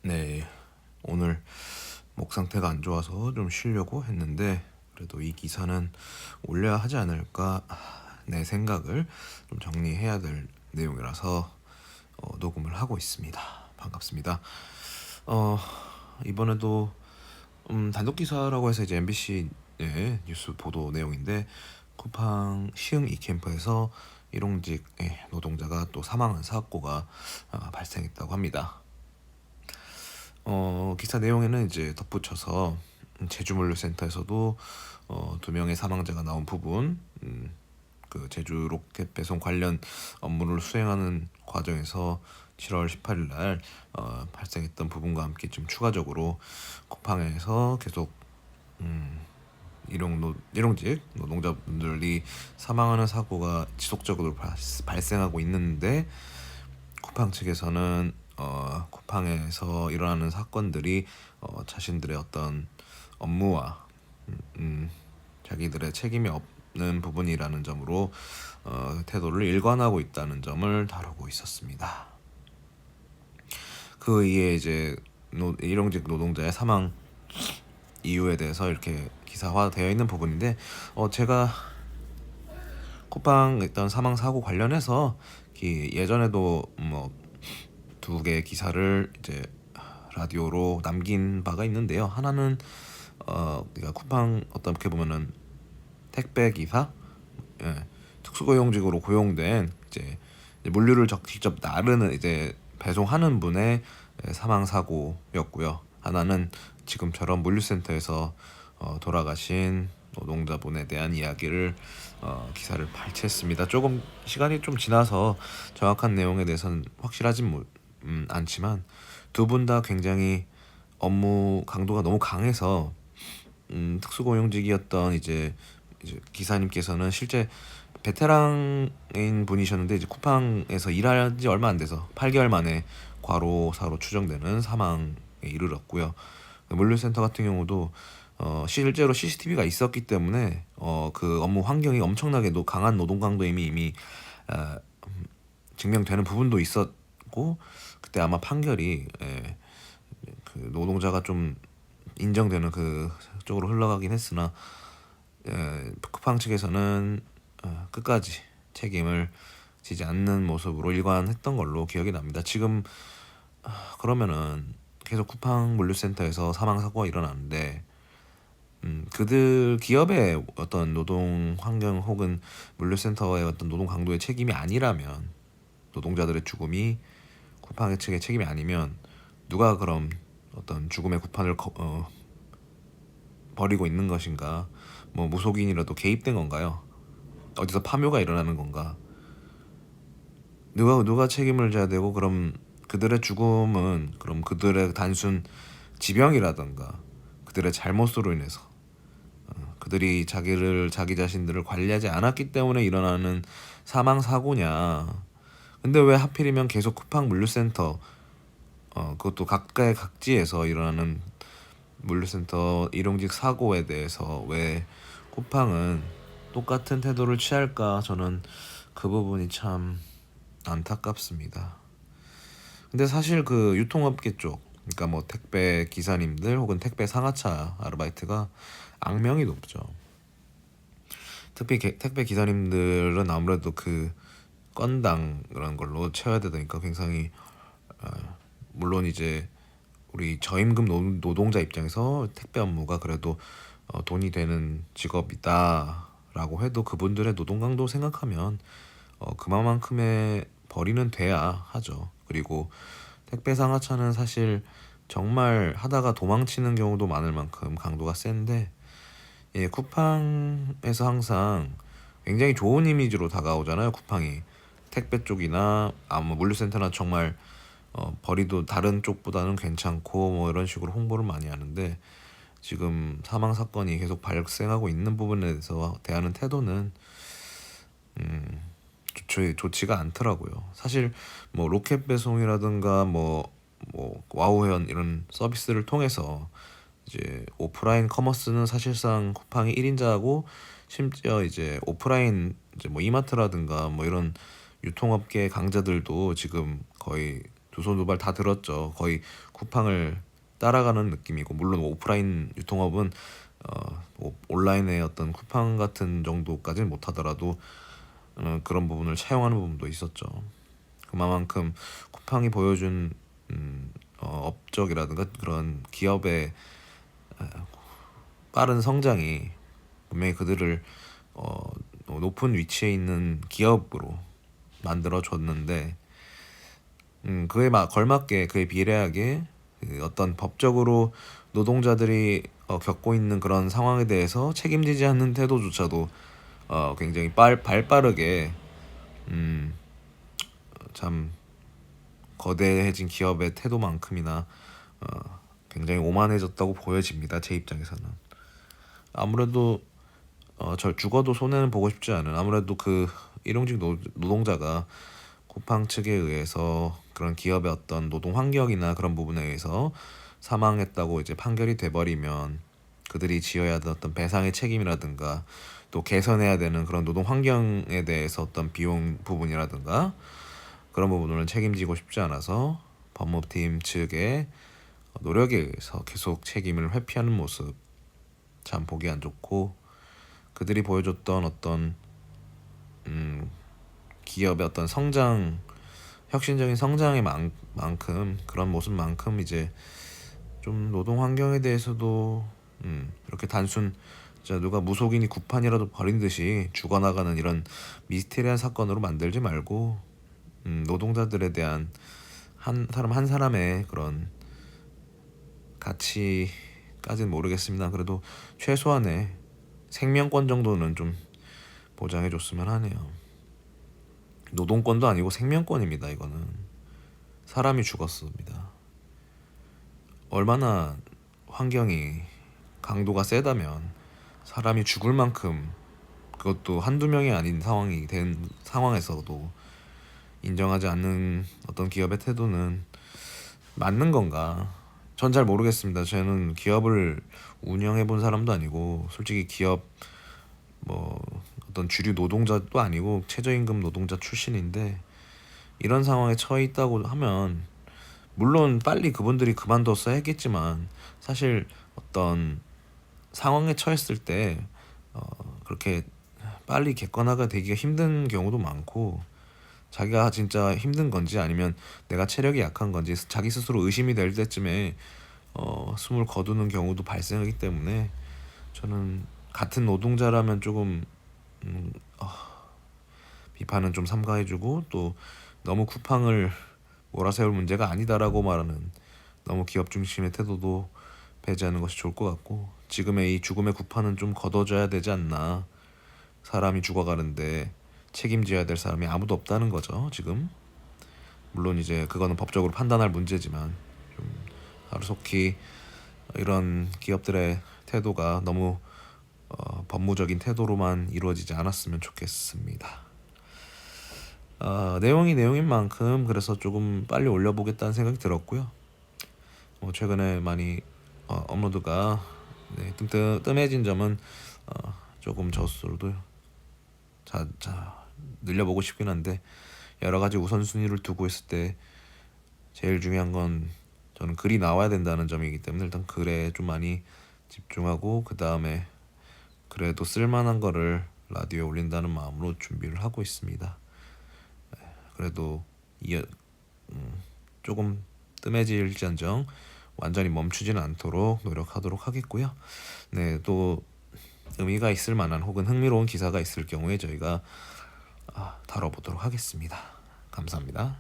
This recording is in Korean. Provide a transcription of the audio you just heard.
네, 오늘 목 상태가 안 좋아서 좀 쉬려고 했는데 그래도 이 기사는 올려야 하지 않을까 내 생각을 좀 정리해야 될 내용이라서 녹음을 하고 있습니다. 반갑습니다. 어, 이번에도 단독 기사라고 해서 이제 MBC의 뉴스 보도 내용인데 쿠팡 시흥 이캠프에서 일용직 노동자가 또 사망한 사고가 발생했다고 합니다. 기사 내용에는 이제 덧붙여서 제주물류센터에서도 두 명의 사망자가 나온 부분, 그 제주 로켓 배송 관련 업무를 수행하는 과정에서 7월 18일 날 발생했던 부분과 함께 좀 추가적으로 쿠팡에서 계속 일용직 노동자분들이 사망하는 사고가 지속적으로 발생하고 있는데 쿠팡 측에서는 쿠팡에서 일어나는 사건들이 자신들의 어떤 업무와 자기들의 책임이 없는 부분이라는 점으로 태도를 일관하고 있다는 점을 다루고 있었습니다. 그 이에 이제 일용직 노동자의 사망 이유에 대해서 이렇게 기사화되어 있는 부분인데 제가 쿠팡 일단 사망 사고 관련해서 예전에도 뭐 두 개의 기사를 이제 라디오로 남긴 바가 있는데요. 하나는 그러니까 쿠팡 어떻게 보면은 택배 기사, 특수고용직으로 고용된 이제 물류를 직접 나르는 이제 배송하는 분의 사망 사고였고요. 하나는 지금처럼 물류센터에서 돌아가신 노동자분에 대한 이야기를 기사를 발췌했습니다. 조금 시간이 좀 지나서 정확한 내용에 대해서는 확실하진 않지만 두 분 다 굉장히 업무 강도가 너무 강해서 특수고용직이었던 이제 기사님께서는 실제 베테랑인 분이셨는데 이제 쿠팡에서 일한 지 얼마 안 돼서 8개월 만에 과로사로 추정되는 사망에 이르렀고요. 물류센터 같은 경우도 실제로 CCTV가 있었기 때문에 그 업무 환경이 엄청나게 강한 노동 강도임이 이미 어, 증명되는 부분도 있었고 그때 아마 판결이 그 노동자가 좀 인정되는 그 쪽으로 흘러가긴 했으나 쿠팡 측에서는 끝까지 책임을 지지 않는 모습으로 일관했던 걸로 기억이 납니다. 지금 그러면은 계속 쿠팡 물류센터에서 사망 사고가 일어나는데 그들 기업의 어떤 노동 환경 혹은 물류센터의 어떤 노동 강도의 책임이 아니라면 노동자들의 죽음이 쿠팡의 측의 책임이 아니면 누가 그럼 어떤 죽음의 구판을 벌이고 있는 것인가? 뭐 무속인이라도 개입된 건가요? 어디서 파묘가 일어나는 건가? 누가 책임을 져야 되고 그럼 그들의 죽음은 그럼 그들의 단순 지병이라던가 그들의 잘못으로 인해서 그들이 자기 자신들을 관리하지 않았기 때문에 일어나는 사망 사고냐? 근데 왜 하필이면 계속 쿠팡 물류센터 그것도 각가의 각지에서 일어나는 물류센터 일용직 사고에 대해서 왜 쿠팡은 똑같은 태도를 취할까? 저는 그 부분이 참 안타깝습니다. 근데 사실 그 유통업계 쪽, 그러니까 뭐 택배 기사님들 혹은 택배 상하차 아르바이트가 악명이 높죠. 택배 기사님들은 아무래도 그 건당 그런 걸로 채워야 되니까 굉장히 물론 이제 우리 저임금 노동자 입장에서 택배 업무가 그래도 돈이 되는 직업이다라고 해도 그분들의 노동 강도 생각하면 그만큼의 벌이는 돼야 하죠. 그리고 택배 상하차는 사실 정말 하다가 도망치는 경우도 많을 만큼 강도가 센데 쿠팡에서 항상 굉장히 좋은 이미지로 다가오잖아요. 쿠팡이 택배 쪽이나 아무 물류센터나 정말 벌이도 다른 쪽보다는 괜찮고 뭐 이런 식으로 홍보를 많이 하는데 지금 사망 사건이 계속 발생하고 있는 부분에 대해서 대하는 태도는 좋지가 않더라고요. 사실 뭐 로켓 배송이라든가 뭐 와우현 이런 서비스를 통해서 이제 오프라인 커머스는 사실상 쿠팡이 1인자고 심지어 이제 오프라인 이제 뭐 이마트라든가 뭐 이런 유통업계 강자들도 지금 거의 두 손 두 발 다 들었죠. 거의 쿠팡을 따라가는 느낌이고, 물론 오프라인 유통업은 뭐 온라인의 어떤 쿠팡 같은 정도까지는 못하더라도 그런 부분을 차용하는 부분도 있었죠. 그만큼 쿠팡이 보여준 업적이라든가 그런 기업의 빠른 성장이 분명히 그들을 높은 위치에 있는 기업으로 만들어 줬는데, 그에 걸맞게, 그에 비례하게 그 어떤 법적으로 노동자들이 겪고 있는 그런 상황에 대해서 책임지지 않는 태도조차도 굉장히 발빠르게 참 거대해진 기업의 태도만큼이나 굉장히 오만해졌다고 보여집니다. 제 입장에서는. 아무래도 절 죽어도 손해는 보고 싶지 않은, 아무래도 그 일용직 노동자가 쿠팡 측에 의해서 그런 기업의 어떤 노동 환경이나 그런 부분에 의해서 사망했다고 이제 판결이 돼버리면, 그들이 지어야 하던 어떤 배상의 책임이라든가 또 개선해야 되는 그런 노동 환경에 대해서 어떤 비용 부분이라든가 그런 부분을 책임지고 싶지 않아서 법무팀 측의 노력에 의해서 계속 책임을 회피하는 모습, 참 보기 안 좋고, 그들이 보여줬던 어떤 기업의 어떤 성장, 혁신적인 성장의 만큼, 그런 모습만큼 이제 좀 노동 환경에 대해서도 이렇게 단순 진짜 누가 무속인이 구판이라도 버린 듯이 죽어나가는 이런 미스테리한 사건으로 만들지 말고, 노동자들에 대한 한 사람 한 사람의 그런 가치까지는 모르겠습니다. 그래도 최소한의 생명권 정도는 좀 보장해줬으면 하네요. 노동권도 아니고 생명권입니다. 이거는 사람이 죽었습니다. 얼마나 환경이 강도가 세다면 사람이 죽을 만큼, 그것도 한두 명이 아닌 상황이 된 상황에서도 인정하지 않는 어떤 기업의 태도는 맞는 건가? 전 잘 모르겠습니다. 저는 기업을 운영해 본 사람도 아니고, 솔직히 기업 뭐 어떤 주류 노동자도 아니고 최저임금 노동자 출신인데, 이런 상황에 처해 있다고 하면 물론 빨리 그분들이 그만뒀어야 했겠지만, 사실 어떤 상황에 처했을 때 그렇게 빨리 객관화가 되기가 힘든 경우도 많고, 자기가 진짜 힘든 건지 아니면 내가 체력이 약한 건지 자기 스스로 의심이 될 때쯤에 숨을 거두는 경우도 발생하기 때문에, 저는 같은 노동자라면 조금 비판은 좀 삼가해주고, 또 너무 쿠팡을 몰아세울 문제가 아니다라고 말하는 너무 기업 중심의 태도도 배제하는 것이 좋을 것 같고, 지금의 이 죽음의 쿠팡은 좀 걷어줘야 되지 않나. 사람이 죽어가는데 책임져야 될 사람이 아무도 없다는 거죠, 지금. 물론 이제 그거는 법적으로 판단할 문제지만, 좀 하루속히 이런 기업들의 태도가 너무 법무적인 태도로만 이루어지지 않았으면 좋겠습니다. 내용이 내용인 만큼 그래서 조금 빨리 올려보겠다는 생각이 들었고요. 최근에 많이 업로드가 뜸해진 점은 조금 저스로도 늘려보고 싶긴 한데, 여러 가지 우선순위를 두고 있을 때 제일 중요한 건 저는 글이 나와야 된다는 점이기 때문에, 일단 글에 좀 많이 집중하고, 그 다음에 그래도 쓸만한 거를 라디오에 올린다는 마음으로 준비를 하고 있습니다. 그래도 조금 뜸해질지언정 완전히 멈추지는 않도록 노력하도록 하겠고요. 네, 또 의미가 있을 만한 혹은 흥미로운 기사가 있을 경우에 저희가 다뤄보도록 하겠습니다. 감사합니다.